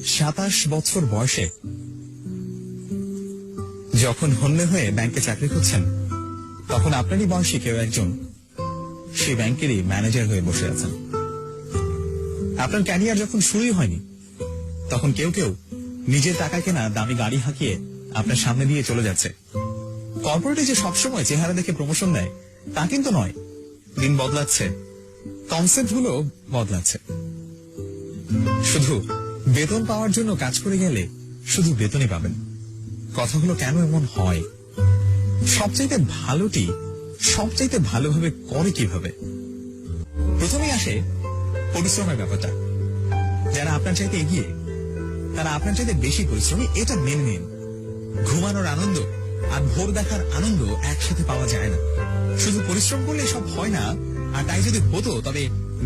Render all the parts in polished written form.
27 বছর বয়সে যখন হন্যে হয়ে ব্যাংকে চাকরি করছেন, তখন আপনারই বয়সী কেউ একজন সেই ব্যাংকেরই ম্যানেজার হয়ে বসে আছেন। আপনার ক্যারিয়ার যখন শুরুই হয়নি, তখন কেউ কেউ নিজের টাকায় কেনা দামি গাড়ি হাঁকিয়ে আপনার সামনে দিয়ে চলে যাচ্ছে। কর্পোরেটে যে সবসময় চেহারা দেখে প্রমোশন দেয় তা কিন্তু নয়। দিন বদলাচ্ছে, কনসেপ্ট গুলো বদলাচ্ছে। শুধু বেতন পাওয়ার জন্য কাজ করে গেলে শুধু বেতনই পাবেন। কথাগুলো কেন এমন হয়? সবচাইতে ভালোটি সবচাইতে ভালোভাবে করে কিভাবে? প্রথমেই আসে পরিশ্রমের ব্যাপারটা। যারা আপনার চাইতে এগিয়ে, তারা আপনার চাইতে বেশি পরিশ্রমী, এটা মেনে নিন। ঘুমানোর আনন্দ আর ভোর দেখার আনন্দ একসাথে পাওয়া যায় না। শুধু পরিশ্রম করলে সব হয় না, আর তাই যদি হতো তবে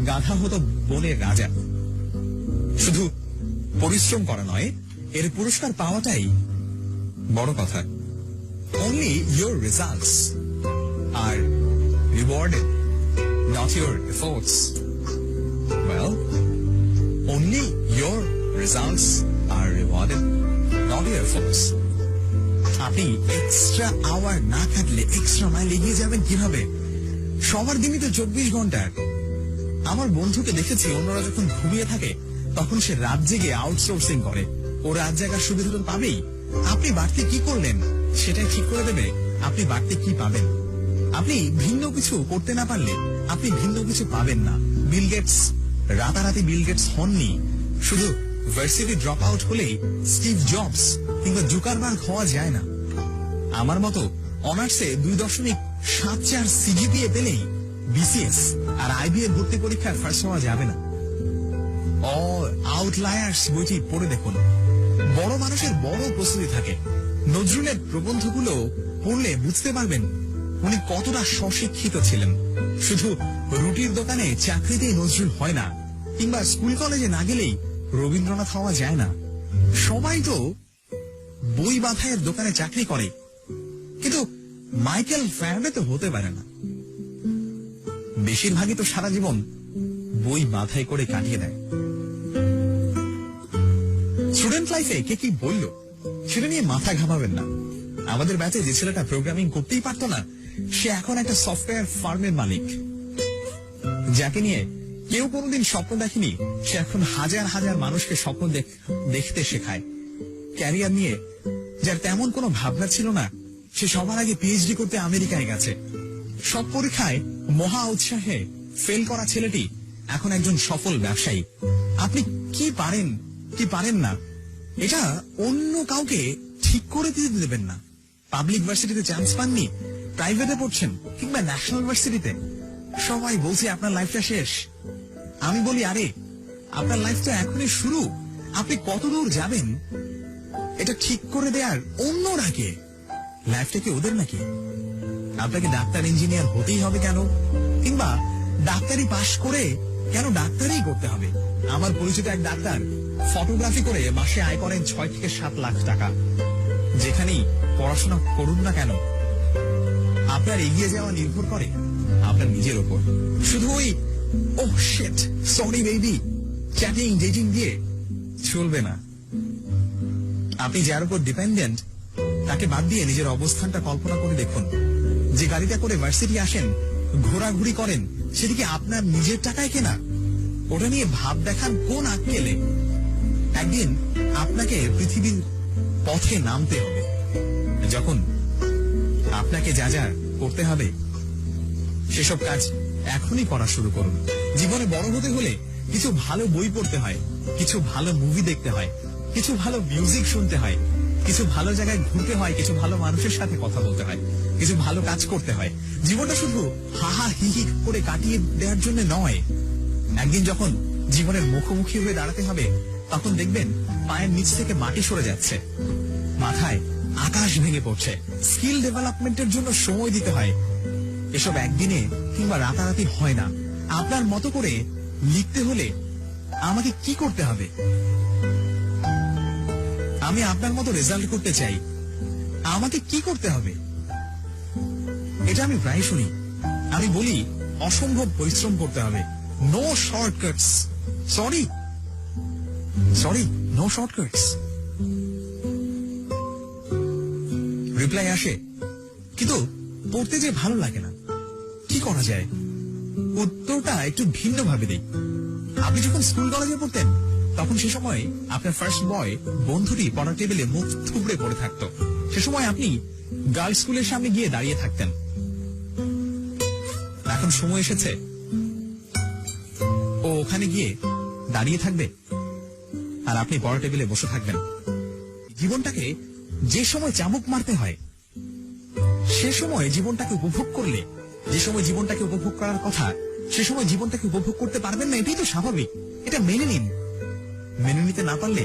গাধা হতো বনের রাজা। শুধু পরিশ্রম করা নয়, এর পুরস্কার পাওয়াটাই বড় কথা। Only your results are rewarded, not your efforts. Well, only your results are rewarded, not your efforts. আপনি এক্সট্রা আওয়ার না খাটলে এক্সট্রা মাইল এগিয়ে যাবেন কিভাবে? সবার দিনই তো 24 ঘন্টার। আমার বন্ধুকে দেখেছি, অন্যরা যখন ঘুমিয়ে থাকে তখন সে রাত জেগে আউটসোর্সিং করে। ও রাত জাগার সুবিধা তো পাবেই। আপনি বাড়তি কি করলেন সেটাই ঠিক করে দেবে আপনি বাড়তি কি পাবেন। আপনি ভিন্ন কিছু করতে না পারলে আপনি ভিন্ন কিছু পাবেন না। বিল গেটস রাতারাতি বিল গেটস হননি। শুধু ভার্সিটি ড্রপ আউট হলেই স্টিভ জবস কিংবা জুকারবার্গ হওয়া যায় না। আমার মতো অনার্সে 2.74 সিজিপিএ পেলেই বিসিএস আর আইবিএ ভর্তি পরীক্ষায় ফার্স্ট হওয়া যাবে না। অল আউটলায়ার্স বইটি পড়ে দেখুন। বড় মানুষের বড় প্রস্তুতি থাকে। নজরুলের প্রবন্ধগুলো পড়লে বুঝতে পারবেন উনি কতটা স্বশিক্ষিত ছিলেন। শুধু রুটির দোকানে চাকরিতেই নজরুল হয় না, কিংবা স্কুল কলেজে না গেলেই রবীন্দ্রনাথ হওয়া যায় না। সবাই তো বই বাঁধাইয়ের দোকানে চাকরি করে, কিন্তু মাইকেল ফ্যারাডে তো হতে পারে না। বেশিরভাগই তো সারা জীবন বই বাঁধাই করে কাটিয়ে দেয়। স্টুডেন্ট লাইফে কে কি বলল সেটা নিয়ে মাথা ঘামাবেন না। আমাদের ব্যাচে যে ছেলেটা প্রোগ্রামিং করতেই পারতো না, সে এখন একটা সফটওয়্যার ফার্মের মালিক। যাকে নিয়ে কেউ কোনোদিন স্বপ্ন দেখেনি, সে এখন হাজার হাজার মানুষকে স্বপ্ন দেখতে শেখায়। ক্যারিয়ার নিয়ে যার তেমন কোনো ভাবনা ছিল না, সে সবার আগে পিএইচডি করতে আমেরিকায় গেছে। সব পরীক্ষায় মহা উৎসাহে ফেল করা ছেলেটি এখন একজন সফল ব্যবসায়ী। আপনি কি পারেন কি পারেন না এটা অন্য কাউকে ঠিক করে দিতে দেবেন না। পাবলিক ভার্সিটিতে চান্স পাননি, প্রাইভেটে পড়ছেন কিংবা ন্যাশনাল ভার্সিটিতে, সবাই বলছে আপনার লাইফটা শেষ। আমি বলি, আরে আপনার লাইফ তো এখনই শুরু। আপনি কত দূর যাবেন এটা ঠিক করে দেয়ার অন্যরা কে? লাইফটা কি ওদের নাকি? আপনাকে ডাক্তার ইঞ্জিনিয়ার হতেই হবে কেন? কিংবা ডাক্তারি পাশ করে কেন ডাক্তারি করতে হবে? আমার পরিচিত এক ডাক্তার ফটোগ্রাফি করে মাসে আয় করেন 6 থেকে 7 লাখ টাকা। যেখানেই পড়াশোনা করুন না কেন, আপনার এগিয়ে যাওয়া নির্ভর করে আপনার নিজের ওপর। শুধু ওই oh shit sorry baby chatting dating দিয়ে চলবে না। আপনি যার উপর ডিপেন্ডেন্ট তাকে বাদ দিয়ে নিজের অবস্থানটা কল্পনা করে দেখুন। যে গাড়িটা করে ভার্সিটি আসেন, ঘোরাঘুরি করেন, সেদিকে আপনার নিজের টাকায় কেনা। ওটা নিয়ে ভাব দেখান কোন আক্কেলে? একদিন আপনাকে পৃথিবীর পথে নামতে হবে। যখন আপনাকে যা যা করতে হবে সেসব কাজ এখনই করা শুরু করুন। জীবনে বড় হতে হলে কিছু ভালো বই পড়তে হয়, কিছু ভালো মুভি দেখতে হয়, কিছু ভালো মিউজিক শুনতে হয়, কিছু ভালো জায়গায় ঘুরতে হয়, কিছু ভালো মানুষের সাথে কথা বলতে হয়, কিছু ভালো কাজ করতে হয়। জীবনটা শুধু হাহা হিহি করে কাটিয়ে দেওয়ার জন্য নয়। একদিন যখন জীবনের মুখোমুখি হয়ে দাঁড়াতে হবে, তখন দেখবেন পায়ের নিচ থেকে মাটি সরে যাচ্ছে, মাথায় আকাশ ভেঙে পড়ছে। স্কিল ডেভেলপমেন্টের জন্য সময় দিতে হয়। এসব একদিনে কিংবা রাতারাতি হয় না। আপনার মতো করে লিখতে হলে আমাকে কি করতে হবে? আমি আপনার মতো রেজাল্ট করতে চাই, আমাকে কি করতে হবে? এটা আমি প্রায় শুনি। আমি বলি অসম্ভব পরিশ্রম করতে হবে, no shortcuts. Sorry, sorry, no shortcuts. Reply আসে, কিন্তু পড়তে যে ভালো লাগে না। কি করা যায়? উত্তরটা একটু ভিন্ন ভাবে দেই। আপনি যখন স্কুল কলেজে পড়তেন, তখন সে সময় আপনার ফার্স্ট বয় বন্ধুটি পড়ার টেবিলে মুখ থুবড়ে পড়ে থাকতো। সে সময় আপনি গার্লস স্কুলের সামনে গিয়ে দাঁড়িয়ে থাকতেন। এখন সময় এসেছে ও ওখানে গিয়ে দাঁড়িয়ে থাকবে, আর আপনি পড়ার টেবিলে বসে থাকবেন। জীবনটাকে যে সময় চাবুক মারতে হয়, সে সময় জীবনটাকে উপভোগ করলে, যে সময় জীবনটাকে উপভোগ করার কথা, সে সময় জীবনটাকে উপভোগ করতে পারবেন না। এটাই তো স্বাভাবিক। এটা মেনে নিন। মেনে নিতে না পারলে